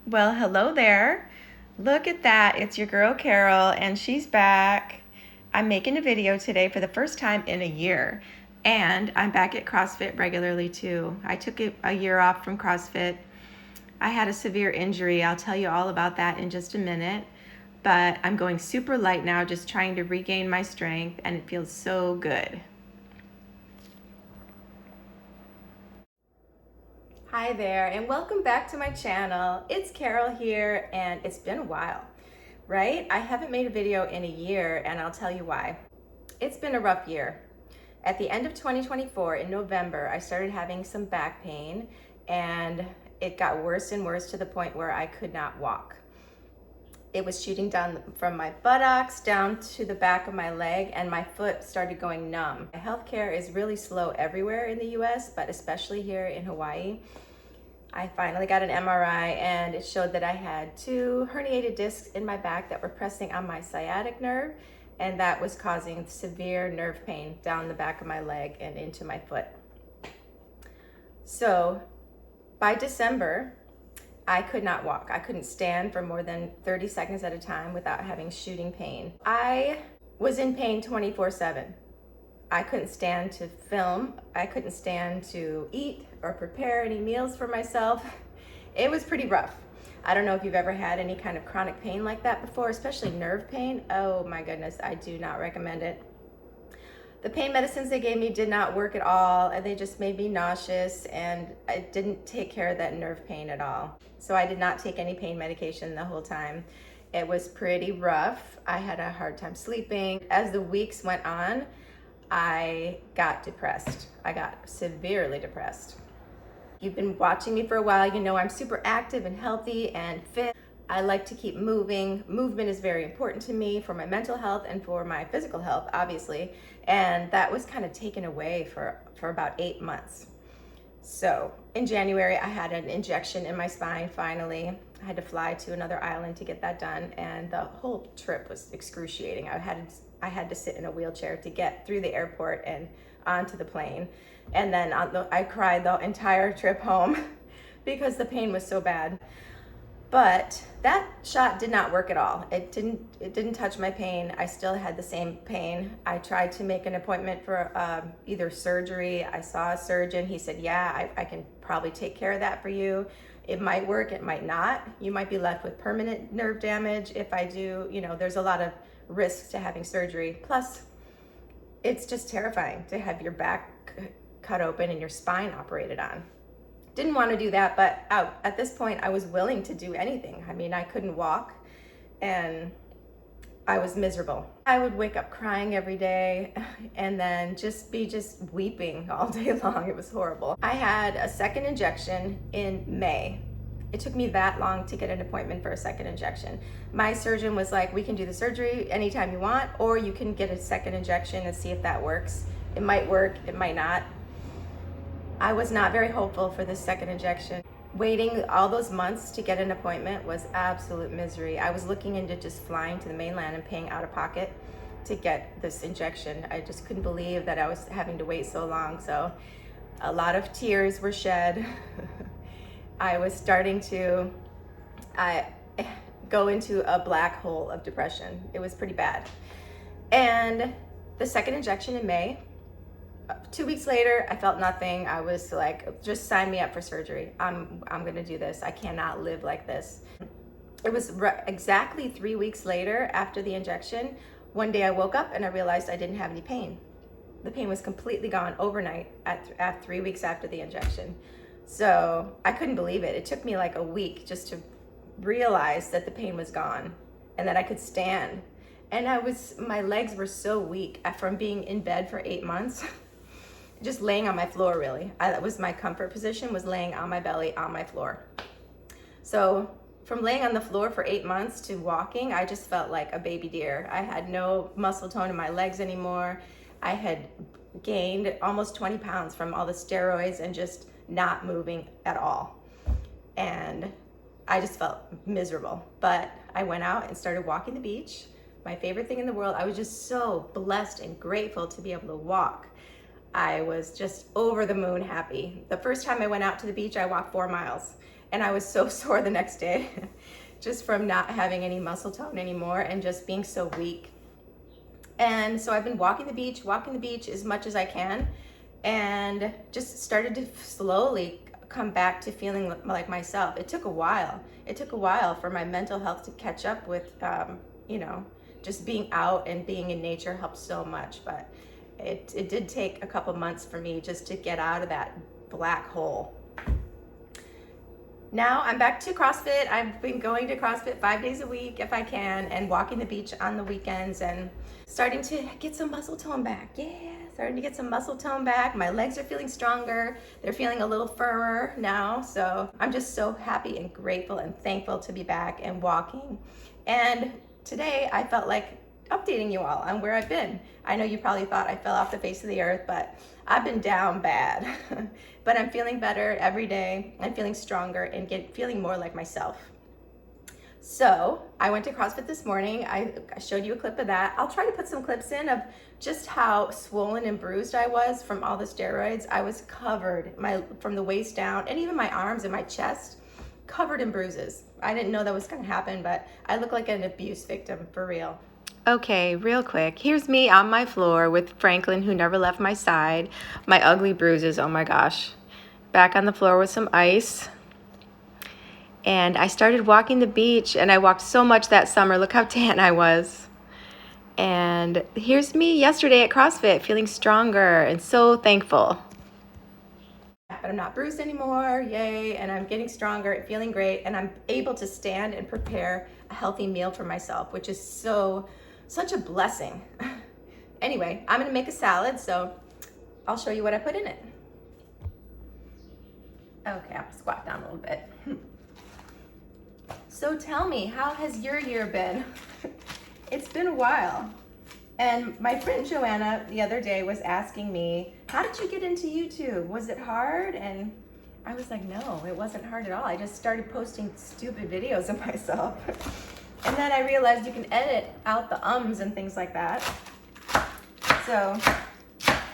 Well, hello there. Look at that. It's your girl Carol, and she's back. I'm making a video today for the first time in a year, and I'm back at CrossFit regularly too. I took a year off from CrossFit. I had a severe injury. I'll tell you all about that in just a minute. But I'm going super light now, just trying to regain my strength, and it feels so good. Hi there, and welcome back to my channel. It's Carol here, and it's been a while, right? I haven't made a video in a year, and I'll tell you why. It's been a rough year. At the end of 2024, in November, I started having some back pain, and it got worse and worse to the point where I could not walk. It was shooting down from my buttocks down to the back of my leg, and my foot started going numb. Healthcare is really slow everywhere in the US, but especially here in Hawaii. I finally got an MRI, and it showed that I had 2 herniated discs in my back that were pressing on my sciatic nerve, and that was causing severe nerve pain down the back of my leg and into my foot. So by December, I could not walk. I couldn't stand for more than 30 seconds at a time without having shooting pain. I was in pain 24/7. I couldn't stand to film. I couldn't stand to eat or prepare any meals for myself. It was pretty rough. I don't know if you've ever had any kind of chronic pain like that before, especially nerve pain. Oh my goodness, I do not recommend it. The pain medicines they gave me did not work at all, and they just made me nauseous, and it didn't take care of that nerve pain at all. So I did not take any pain medication the whole time. It was pretty rough. I had a hard time sleeping. As the weeks went on, I got depressed. I got severely depressed. You've been watching me for a while. You know I'm super active and healthy and fit. I like to keep moving. Movement is very important to me for my mental health and for my physical health, obviously. And that was kind of taken away for about 8 months. So in January, I had an injection in my spine finally. I had to fly to another island to get that done, and the whole trip was excruciating. I had to sit in a wheelchair to get through the airport and onto the plane. And then I cried the entire trip home because the pain was so bad. But that shot did not work at all. It didn't touch my pain. I still had the same pain. I tried to make an appointment for either surgery. I saw a surgeon. He said, yeah, I can probably take care of that for you. It might work, it might not. You might be left with permanent nerve damage if I do. You know, there's a lot of risks to having surgery. Plus, it's just terrifying to have your back cut open and your spine operated on. Didn't want to do that, but at this point I was willing to do anything. I mean, I couldn't walk and I was miserable. I would wake up crying every day and then just weeping all day long. It was horrible. I had a second injection in May. It took me that long to get an appointment for a second injection. My surgeon was like, we can do the surgery anytime you want, or you can get a second injection and see if that works. It might work, it might not. I was not very hopeful for this second injection. Waiting all those months to get an appointment was absolute misery. I was looking into just flying to the mainland and paying out of pocket to get this injection. I just couldn't believe that I was having to wait so long. So a lot of tears were shed. I was starting to go into a black hole of depression. It was pretty bad. And the second injection in May, 2 weeks later, I felt nothing. I was like, just sign me up for surgery. I'm gonna do this. I cannot live like this. It was exactly 3 weeks later after the injection. One day I woke up and I realized I didn't have any pain. The pain was completely gone overnight at 3 weeks after the injection. So I couldn't believe it. It took me like a week just to realize that the pain was gone and that I could stand. And my legs were so weak from being in bed for 8 months. Just laying on my floor, really. That was my comfort position, was laying on my belly on my floor. So from laying on the floor for 8 months to walking, I just felt like a baby deer. I had no muscle tone in my legs anymore. I had gained almost 20 pounds from all the steroids and just not moving at all. And I just felt miserable. But I went out and started walking the beach. My favorite thing in the world. I was just so blessed and grateful to be able to walk. I was just over the moon happy. The first time I went out to the beach, I walked 4 miles. and I was so sore the next day just from not having any muscle tone anymore and just being so weak. And so I've been walking the beach as much as I can, and just started to slowly come back to feeling like myself. It took a while. It took a while for my mental health to catch up with, you know, just being out and being in nature helped so much. But it did take a couple months for me just to get out of that black hole. Now I'm back to CrossFit. I've been going to CrossFit 5 days a week if I can, and walking the beach on the weekends, and starting to get some muscle tone back. Yeah, starting to get some muscle tone back. My legs are feeling stronger. They're feeling a little firmer now. So I'm just so happy and grateful and thankful to be back and walking. And today I felt like updating you all on where I've been. I know you probably thought I fell off the face of the earth, but I've been down bad. But I'm feeling better every day. I'm feeling stronger and feeling more like myself. So I went to CrossFit this morning. I showed you a clip of that. I'll try to put some clips in of just how swollen and bruised I was from all the steroids. I was covered from the waist down, and even my arms and my chest covered in bruises. I didn't know that was gonna happen, but I look like an abuse victim for real. Okay, real quick. Here's me on my floor with Franklin, who never left my side. My ugly bruises, oh my gosh. Back on the floor with some ice. And I started walking the beach, and I walked so much that summer. Look how tan I was. And here's me yesterday at CrossFit, feeling stronger and so thankful. But I'm not bruised anymore, yay, and I'm getting stronger and feeling great, and I'm able to stand and prepare a healthy meal for myself, which is such a blessing. Anyway, I'm gonna make a salad, so I'll show you what I put in it. Okay, I'll squat down a little bit. So tell me, how has your year been? It's been a while. And my friend Joanna the other day was asking me, how did you get into YouTube? Was it hard? And I was like, no, it wasn't hard at all. I just started posting stupid videos of myself. And then I realized you can edit out the ums and things like that. So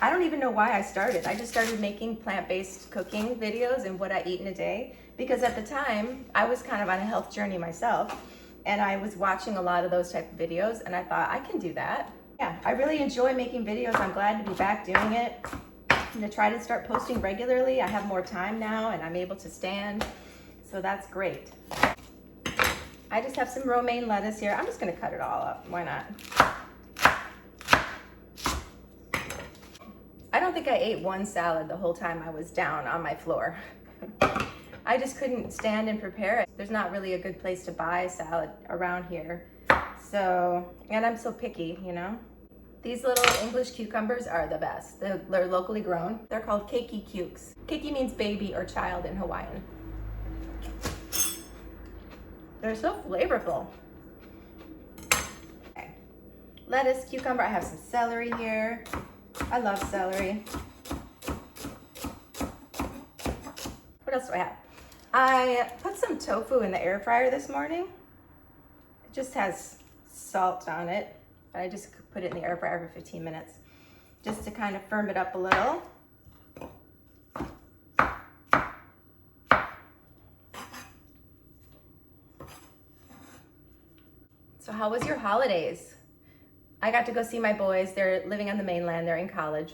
I don't even know why I started. I just started making plant-based cooking videos and what I eat in a day, because at the time I was kind of on a health journey myself, and I was watching a lot of those type of videos, and I thought I can do that. Yeah, I really enjoy making videos. I'm glad to be back doing it. I'm gonna try to start posting regularly. I have more time now and I'm able to stand, so that's great. I just have some romaine lettuce here. I'm just gonna cut it all up, why not? I don't think I ate one salad the whole time I was down on my floor. I just couldn't stand and prepare it. There's not really a good place to buy salad around here. So, and I'm so picky, you know? These little English cucumbers are the best. They're locally grown. They're called keiki cukes. Keiki means baby or child in Hawaiian. They're so flavorful. Okay. Lettuce, cucumber, I have some celery here. I love celery. What else do I have? I put some tofu in the air fryer this morning. It just has salt on it. I just put it in the air fryer for 15 minutes just to kind of firm it up a little. So how was your holidays? I got to go see my boys. They're living on the mainland. They're in college.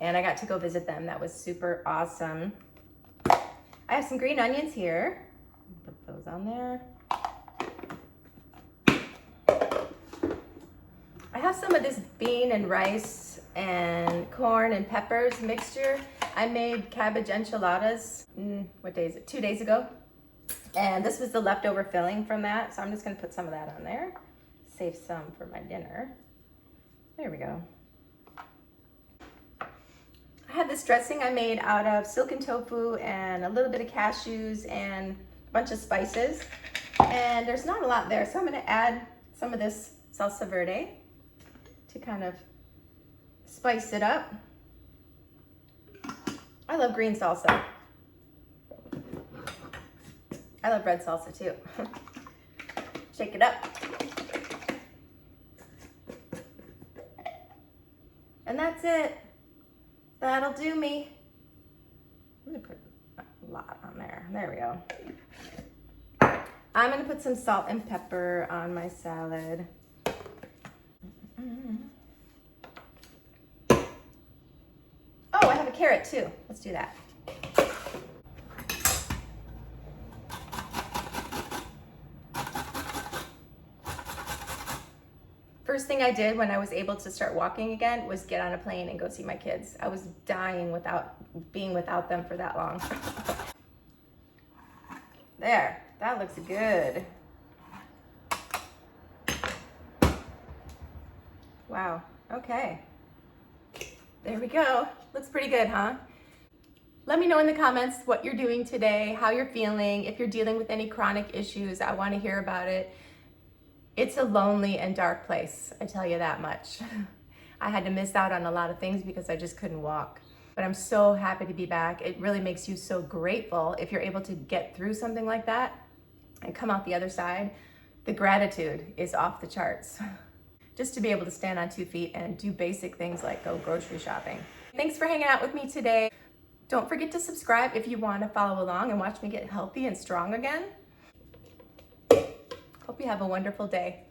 And I got to go visit them. That was super awesome. I have some green onions here. Put those on there. I have some of this bean and rice and corn and peppers mixture. I made cabbage enchiladas, what day is it? 2 days ago. And this was the leftover filling from that. So I'm just gonna put some of that on there. Save some for my dinner. There we go. I have this dressing I made out of silken tofu and a little bit of cashews and a bunch of spices. And there's not a lot there, so I'm gonna add some of this salsa verde to kind of spice it up. I love green salsa. I love red salsa too. Shake it up. And that's it. That'll do me. I'm gonna put a lot on there. There we go. I'm gonna put some salt and pepper on my salad. Oh, I have a carrot too. Let's do that. First thing I did when I was able to start walking again was get on a plane and go see my kids. I was dying being without them for that long. There, that looks good. Wow, okay. There we go. Looks pretty good, huh? Let me know in the comments what you're doing today, how you're feeling. If you're dealing with any chronic issues, I want to hear about it. It's a lonely and dark place, I tell you that much. I had to miss out on a lot of things because I just couldn't walk. But I'm so happy to be back. It really makes you so grateful if you're able to get through something like that and come out the other side. The gratitude is off the charts. Just to be able to stand on 2 feet and do basic things like go grocery shopping. Thanks for hanging out with me today. Don't forget to subscribe if you want to follow along and watch me get healthy and strong again. Hope you have a wonderful day.